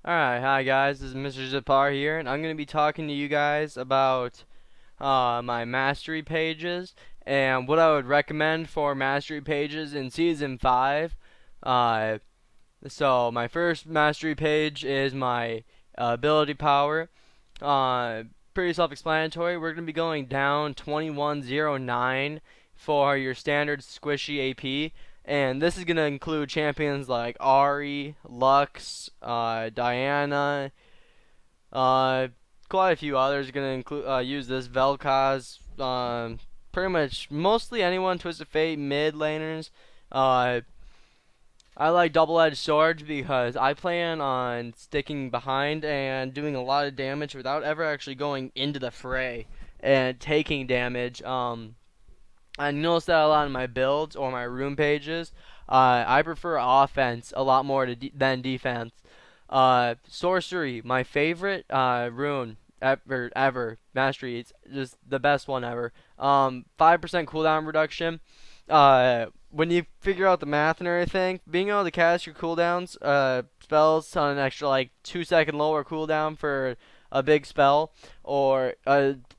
Alright, hi guys, this is Mr. Zipar here, and I'm going to be talking to you guys about my mastery pages and what I would recommend for mastery pages in Season 5. Uh, so, my first mastery page is my ability power. Uh, Pretty self-explanatory. We're going to be going down 2109 for your standard squishy AP. And this is going to include champions like Ari, Lux, Diana, uh, quite a few others are going to include use this Vel'Koz. Pretty much mostly anyone Twisted Fate mid laners. Uh, I like double-edged swords because I plan on sticking behind and doing a lot of damage without ever actually going into the fray and taking damage. I noticed that a lot in my builds or my room pages. I prefer offense a lot more than defense. Sorcery, my favorite rune ever. Mastery, it's just the best one ever. 5% cooldown reduction. When you figure out the math and everything, being able to cast your cooldowns, spells on an extra like 2 second lower cooldown for a big spell, or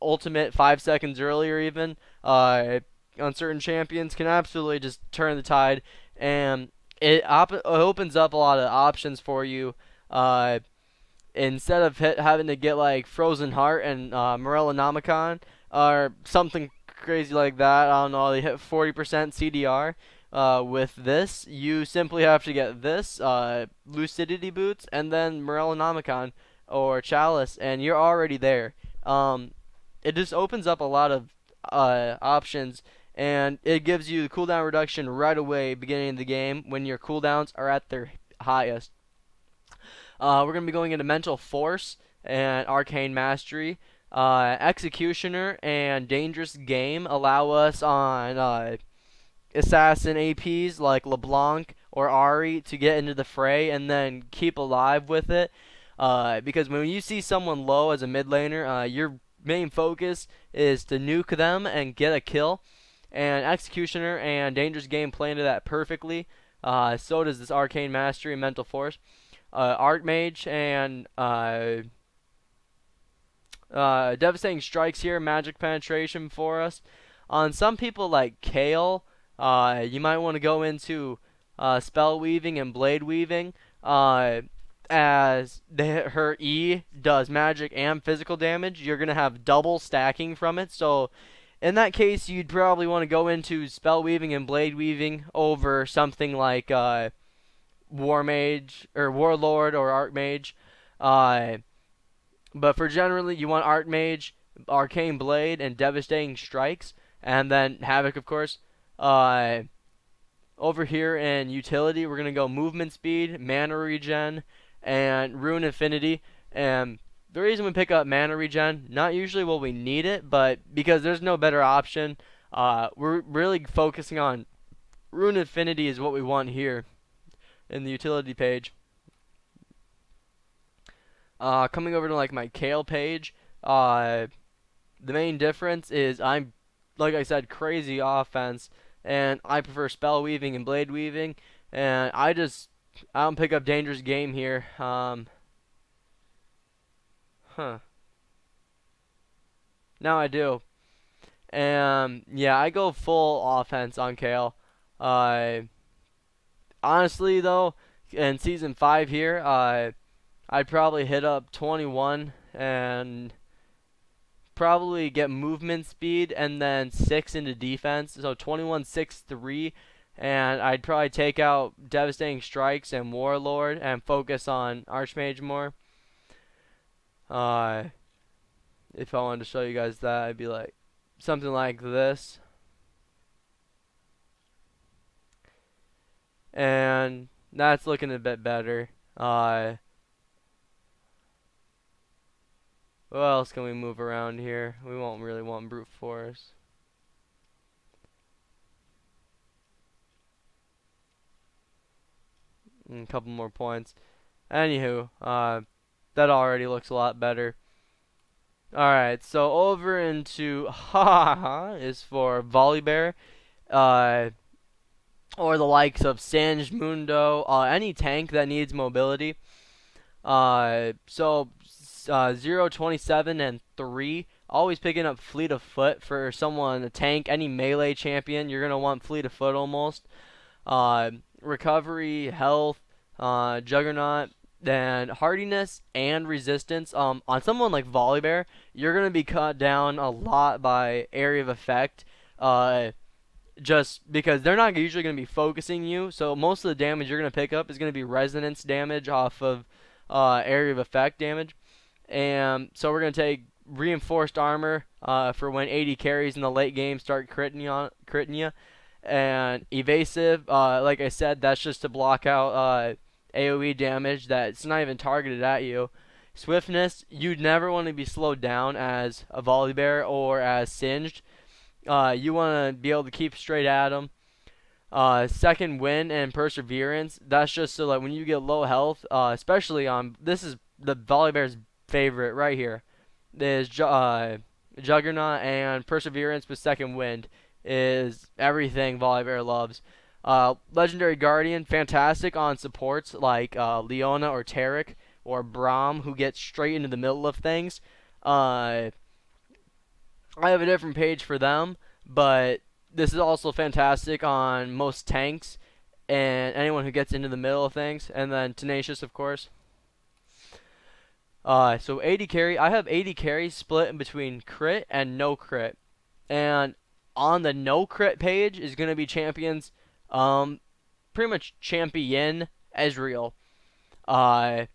ultimate 5 seconds earlier even. On certain champions can absolutely just turn the tide, and it opens up a lot of options for you. Uh, Instead of having to get like Frozen Heart and Morellonomicon or something crazy like that, I don't know, they hit 40% CDR. With this, you simply have to get this Lucidity Boots and then Morellonomicon or Chalice, and you're already there. It just opens up a lot of options, and it gives you the cooldown reduction right away beginning of the game when your cooldowns are at their highest. We're going to be going into Mental Force and Arcane Mastery. Executioner and Dangerous Game allow us on assassin APs like LeBlanc or Ari to get into the fray and then keep alive with it. Because when you see someone low as a mid laner, your main focus is to nuke them and get a kill. And Executioner and Dangerous Game play into that perfectly. So does this Arcane Mastery and Mental Force. Archmage and Devastating Strikes here, Magic Penetration for us. On some people like Kale, you might want to go into Spell Weaving and Blade Weaving, as her E does magic and physical damage. You're going to have double stacking from it, so in that case, you'd probably want to go into Spell Weaving and Blade Weaving over something like War Mage or Warlord or Archmage. Uh, but for generally, you want Archmage, Arcane Blade, and Devastating Strikes, and then Havoc, of course. Uh, Over here in Utility, we're gonna go Movement Speed, Mana Regen, and Rune Affinity. And the reason we pick up Mana Regen, not usually will we need it, but because there's no better option, we're really focusing on Rune Affinity is what we want here in the utility page. Coming over to like my Kale page, the main difference is I'm, like I said, crazy offense, and I prefer spell weaving and blade weaving, and I don't pick up dangerous game here. Huh? Now I do, and yeah, I go full offense on Kale. Uh, Honestly though, in season 5 here, I'd probably hit up 21 and probably get movement speed and then 6 into defense. So 21, 6, 3. And I'd probably take out Devastating Strikes and Warlord and focus on Archmage more. Uh, if I wanted to show you guys that, I'd be like something like this. And that's looking a bit better. What else can we move around here? We won't really want brute force. A couple more points. Anywho, that already looks a lot better. Alright, so over into Ha Ha Ha is for Volibear, uh, or the likes of Sanj Mundo, any tank that needs mobility. 0, 27, and 3. Always picking up fleet of foot for someone, a tank, any melee champion. You're gonna want fleet of foot almost. Recovery, health, juggernaut, then hardiness and resistance. On someone like Volibear, you're gonna be cut down a lot by area of effect. Uh, just because they're not usually going to be focusing you. So most of the damage you're going to pick up is going to be resonance damage off of area of effect damage. And so we're going to take reinforced armor for when 80 carries in the late game start critting you. And evasive, like I said, that's just to block out AoE damage that's not even targeted at you. Swiftness, you'd never want to be slowed down as a Volibear or as Singed. You want to be able to keep straight at them. Second win and perseverance. That's just so like when you get low health, especially on this is the Volibear's favorite right here. Is Juggernaut and perseverance with second wind is everything Volibear loves. Legendary Guardian, fantastic on supports like Leona or Tarek or Braum, who gets straight into the middle of things. I have a different page for them, but this is also fantastic on most tanks and anyone who gets into the middle of things. And then Tenacious, of course. So 80 carry. I have 80 carries split in between crit and no crit. And on the no crit page is going to be champions, pretty much champion Ezreal. Uh,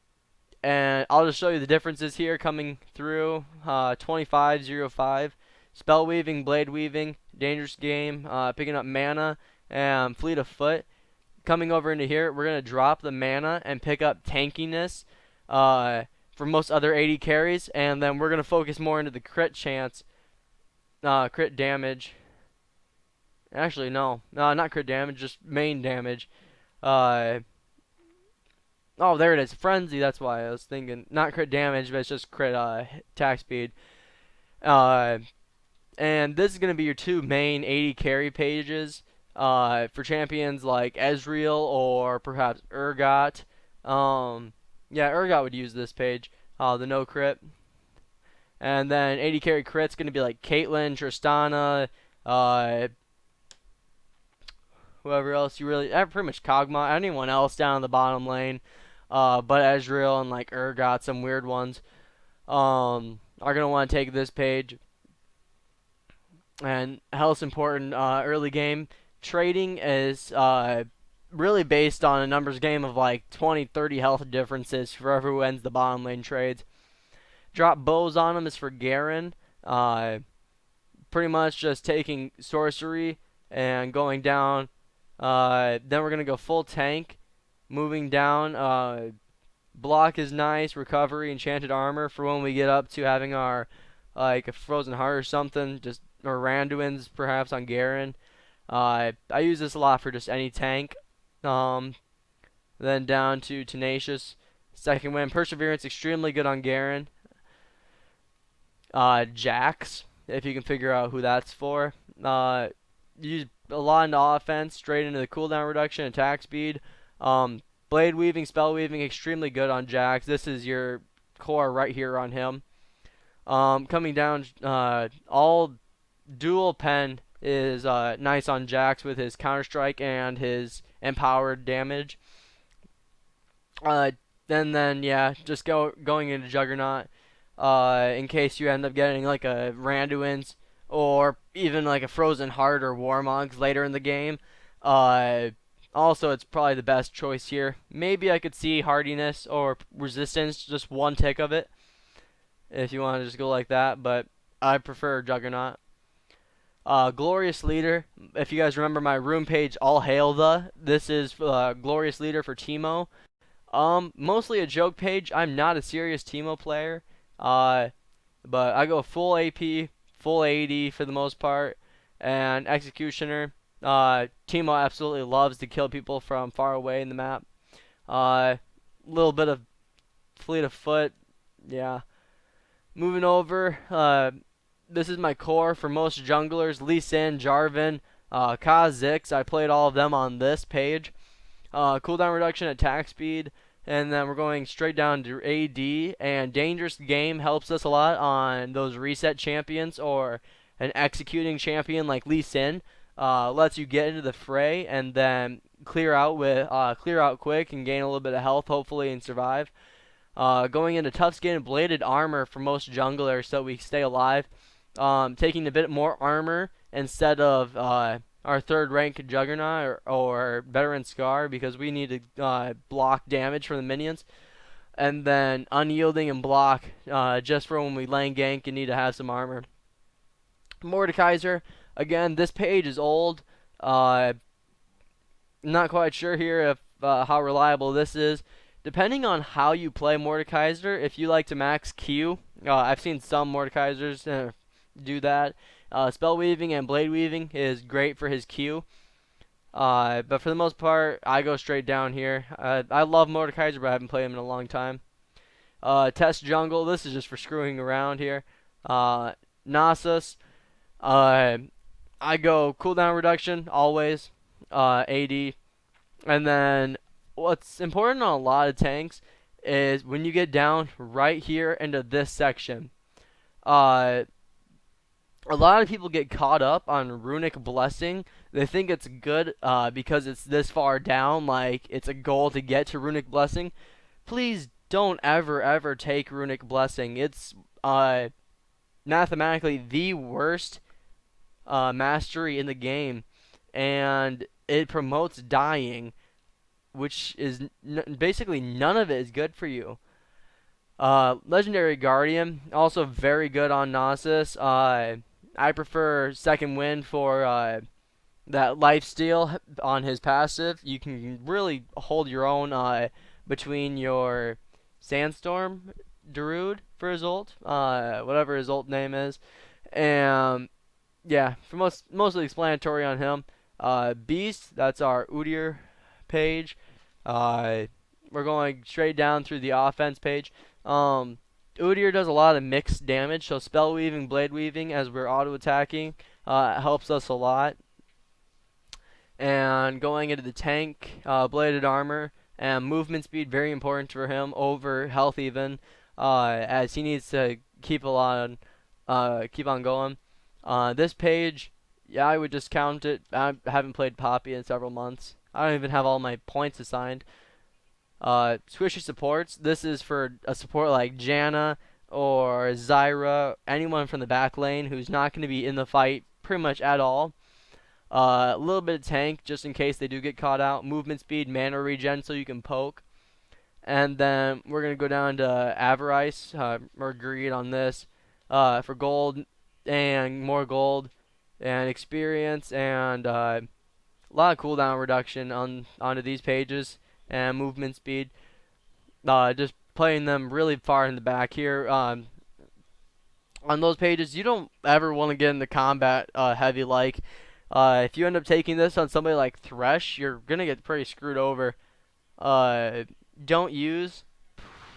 and I'll just show you the differences here coming through. 2505. Spell weaving, blade weaving, dangerous game, picking up mana, and fleet of foot. Coming over into here, we're going to drop the mana and pick up tankiness for most other 80 carries. And then we're going to focus more into the crit chance, crit damage. Actually, no, not crit damage, just main damage. Oh, there it is. Frenzy, that's why I was thinking. Not crit damage, but it's just crit attack speed. And this is going to be your two main 80 carry pages for champions like Ezreal or perhaps Urgot. Yeah, Urgot would use this page, the no crit. And then 80 carry crit's going to be like Caitlyn, Tristana, whoever else you really... Pretty much Kog'Maw, anyone else down in the bottom lane. But Ezreal and like Urgot, some weird ones, are going to want to take this page. And health's important early game. Trading is really based on a numbers game of like 20, 30 health differences for whoever who ends the bottom lane trades. Drop bows on them is for Garen. Pretty much just taking sorcery and going down. Then we're going to go full tank. Moving down. Block is nice. Recovery, enchanted armor for when we get up to having our like a frozen heart or something. Just or Randuin's perhaps on Garen. I use this a lot for just any tank. Then down to Tenacious. Second win. Perseverance, extremely good on Garen. Jax, if you can figure out who that's for. Use a lot into offense, straight into the cooldown reduction, attack speed. Blade weaving, spell weaving, extremely good on Jax. This is your core right here on him. Coming down, all dual pen is nice on Jax with his counter-strike and his empowered damage. Then yeah, just going into Juggernaut in case you end up getting like a Randuin's or even like a Frozen Heart or Warmogs later in the game. Also, it's probably the best choice here. Maybe I could see hardiness or resistance, just one tick of it, if you want to just go like that, but I prefer Juggernaut. Glorious Leader. If you guys remember my room page, All Hail the. This is Glorious Leader for Teemo. Mostly a joke page. I'm not a serious Teemo player. But I go full AP, full AD for the most part, and Executioner. Teemo absolutely loves to kill people from far away in the map. Little bit of fleet of foot. Yeah. Moving over, this is my core for most junglers. Lee Sin, Jarvan, Kha'Zix. I played all of them on this page. Cooldown reduction, attack speed, and then we're going straight down to AD, and Dangerous Game helps us a lot on those reset champions or an executing champion like Lee Sin. Lets you get into the fray and then clear out quick and gain a little bit of health hopefully and survive. Going into tough skin and bladed armor for most junglers so we stay alive. Taking a bit more armor instead of our third rank Juggernaut or Veteran Scar because we need to block damage from the minions. And then Unyielding and block just for when we lane gank and need to have some armor. Mordekaiser, again, this page is old. Not quite sure here if how reliable this is. Depending on how you play Mordekaiser, if you like to max Q, I've seen some Mordekaisers do that. Spell weaving and blade weaving is great for his Q. But for the most part, I go straight down here. I love Mordekaiser, but I haven't played him in a long time. Test jungle. This is just for screwing around here. Nasus. I go cooldown reduction always. AD. And then what's important on a lot of tanks is when you get down right here into this section. A lot of people get caught up on Runic Blessing. They think it's good because it's this far down, like it's a goal to get to Runic Blessing. Please don't ever take Runic Blessing. It's mathematically the worst mastery in the game, and it promotes dying, which is basically none of it is good for you. Legendary Guardian, also very good on Nasus. I prefer Second Wind for that lifesteal on his passive. You can really hold your own between your Sandstorm Darude for his ult, whatever his ult name is. And yeah, for mostly explanatory on him. Beast, that's our Udyr page. We're going straight down through the offense page. Udyr does a lot of mixed damage, so spell weaving, blade weaving as we're auto attacking helps us a lot. And going into the tank, bladed armor and movement speed very important for him over health even, as he needs to keep on going. This page, yeah, I would just count it. I haven't played Poppy in several months. I don't even have all my points assigned. Squishy supports. This is for a support like Janna or Zyra, anyone from the back lane who's not going to be in the fight pretty much at all. A little bit of tank just in case they do get caught out. Movement speed, mana regen so you can poke. And then we're going to go down to Avarice, or Greed on this, for gold and more gold and experience and a lot of cooldown reduction onto these pages and movement speed. Just playing them really far in the back here. On those pages, you don't ever want to get into combat heavy like. If you end up taking this on somebody like Thresh, you're going to get pretty screwed over. Don't use.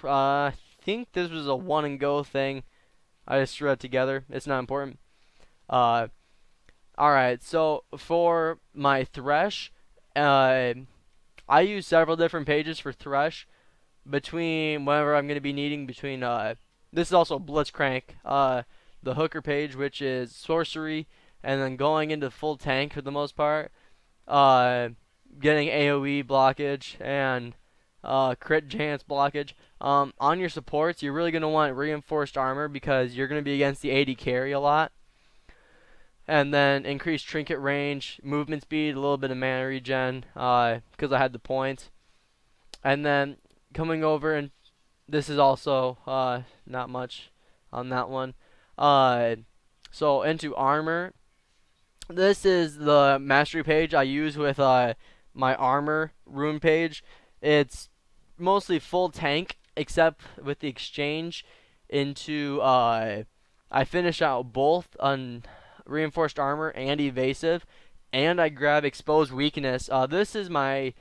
I think this was a one and go thing. I just threw it together. It's not important. Alright, so for my Thresh, I use several different pages for Thresh between whatever I'm going to be needing between, this is also Blitzcrank, the hooker page, which is sorcery, and then going into full tank for the most part, getting AoE blockage and crit chance blockage. On your supports, you're really going to want reinforced armor because you're going to be against the AD carry a lot. And then increased trinket range, movement speed, a little bit of mana regen because I had the points. And then coming over, and this is also not much on that one. So into armor. This is the mastery page I use with my armor rune page. It's mostly full tank except with the exchange into I finish out both on reinforced armor and evasive, and I grab exposed weakness. This is my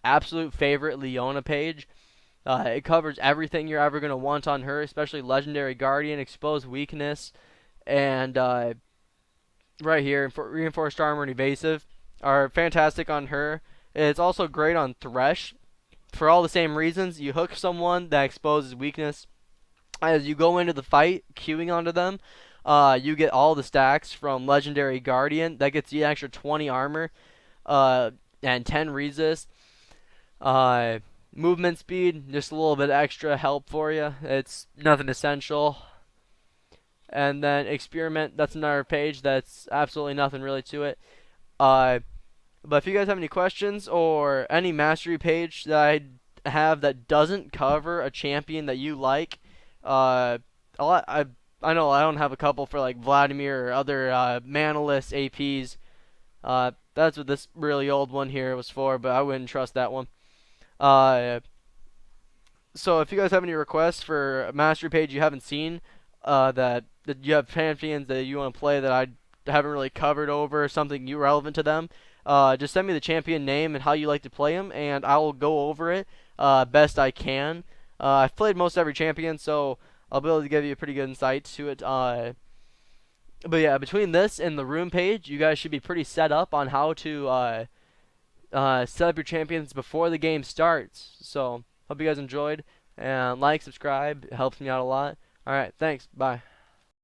absolute favorite Leona page. It covers everything you're ever going to want on her, especially Legendary Guardian, exposed weakness, and right here, for reinforced armor and evasive are fantastic on her. It's also great on Thresh. for all the same reasons, you hook someone that exposes weakness. As you go into the fight, queuing onto them, you get all the stacks from Legendary Guardian. That gets you an extra 20 armor uh, and 10 resist. Uh, Movement speed, just a little bit extra help for you. It's nothing essential. And then Experiment, that's another page that's absolutely nothing really to it. Uh, but if you guys have any questions or any mastery page that I have that doesn't cover a champion that you like, uh, I know I don't have a couple for like Vladimir or other manaless APs. That's what this really old one here was for, but I wouldn't trust that one. Uh, so if you guys have any requests for a mastery page you haven't seen, that you have champions that you want to play that I haven't really covered over, something you relevant to them, just send me the champion name and how you like to play them, and I will go over it best I can. I've played most every champion, so I'll be able to give you a pretty good insight to it. But yeah, between this and the room page, you guys should be pretty set up on how to set up your champions before the game starts. So, hope you guys enjoyed. And like, subscribe. It helps me out a lot. Alright, thanks. Bye.